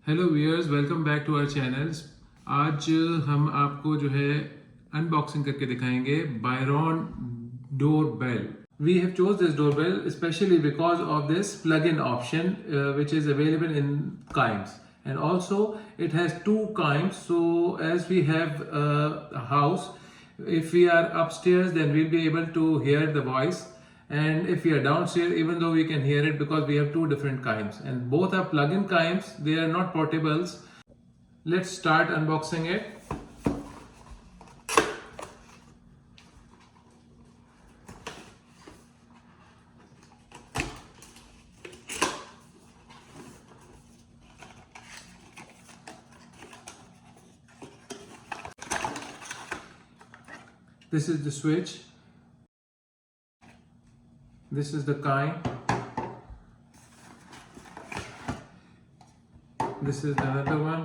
Hello viewers, welcome back to our channels. आज हम आपको जो है अनबॉक्सिंग करके दिखाएंगे Byron doorbell. We have chose this doorbell especially because of this plug-in option which is available in Kimes, and also it has two Kimes. So as we have a house, if we are upstairs then we'll be able to hear the voice, and if we are downstairs even though we can hear it because we have two different Kimes and both are plug-in Kimes. They are not portables. Let's start unboxing it. This is the switch. This is the kind. This is another one.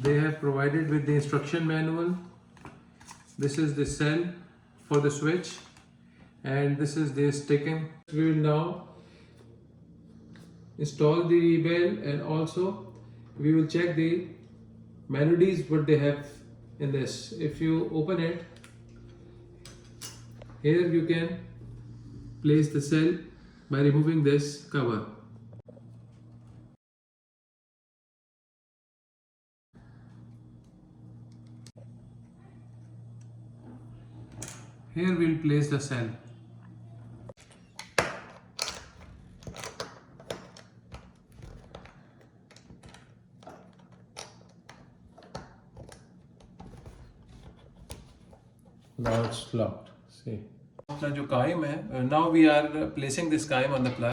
They have provided with the instruction manual. This is the cell for the switch, and this is the sticking. We will now install the bell, and also we will check the melodies what they have in this. If you open it, here you can place the cell by removing this cover. Here we'll place the cell. Now it's locked. See. अपना जो कायम है, now we are placing this कायम on the plug.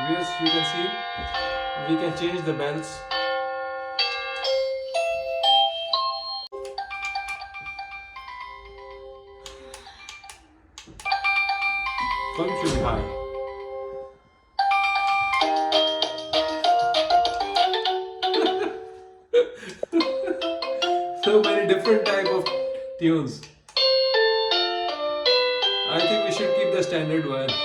Viewers, you can see we can change the bells. Volume should be high. So many different type of tunes. I think we should keep the standard one.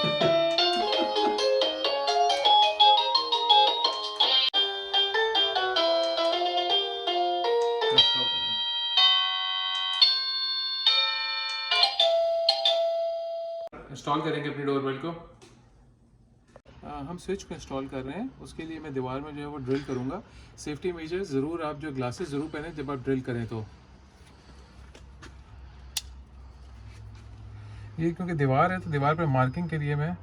Install करेंगे अपनी doorbell को। हम switch को install कर रहे हैं, उसके लिए मैं दीवार में जो है वो ड्रिल करूँगा। सेफ्टी मेजर्स ज़रूर, आप जो ग्लासेस ज़रूर पहने जब आप ड्रिल करें तो। ये क्योंकि दीवार है तो दीवार पे मार्किंग के लिए मैं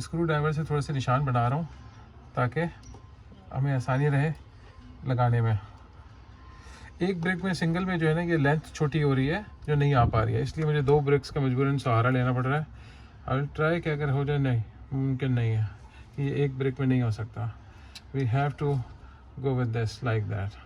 स्क्रू ड्राइवर से थोड़े से निशान बना रहा हूँ ताकि हमें आसानी रहे लगाने में। एक ब्रिक में सिंगल में जो है ना ये लेंथ छोटी हो रही है जो नहीं आ पा रही है, इसलिए मुझे दो ब्रिक्स का मजबूरन सहारा लेना पड़ रहा है। आई ट्राई कि अगर हो जाए, नहीं मुमकिन नहीं है, ये एक ब्रिक में नहीं हो सकता। We have to go with this like that.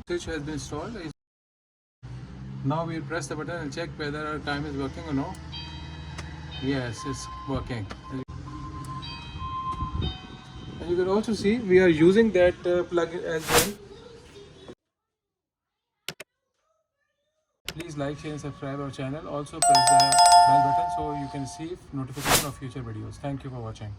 Switch has been installed. Now we'll press the button and check whether our time is working or no. Yes, it's working. And you can also see we are using that plug as well. Please like, share and subscribe our channel. Also press the bell button so you can receive notification of future videos. Thank you for watching.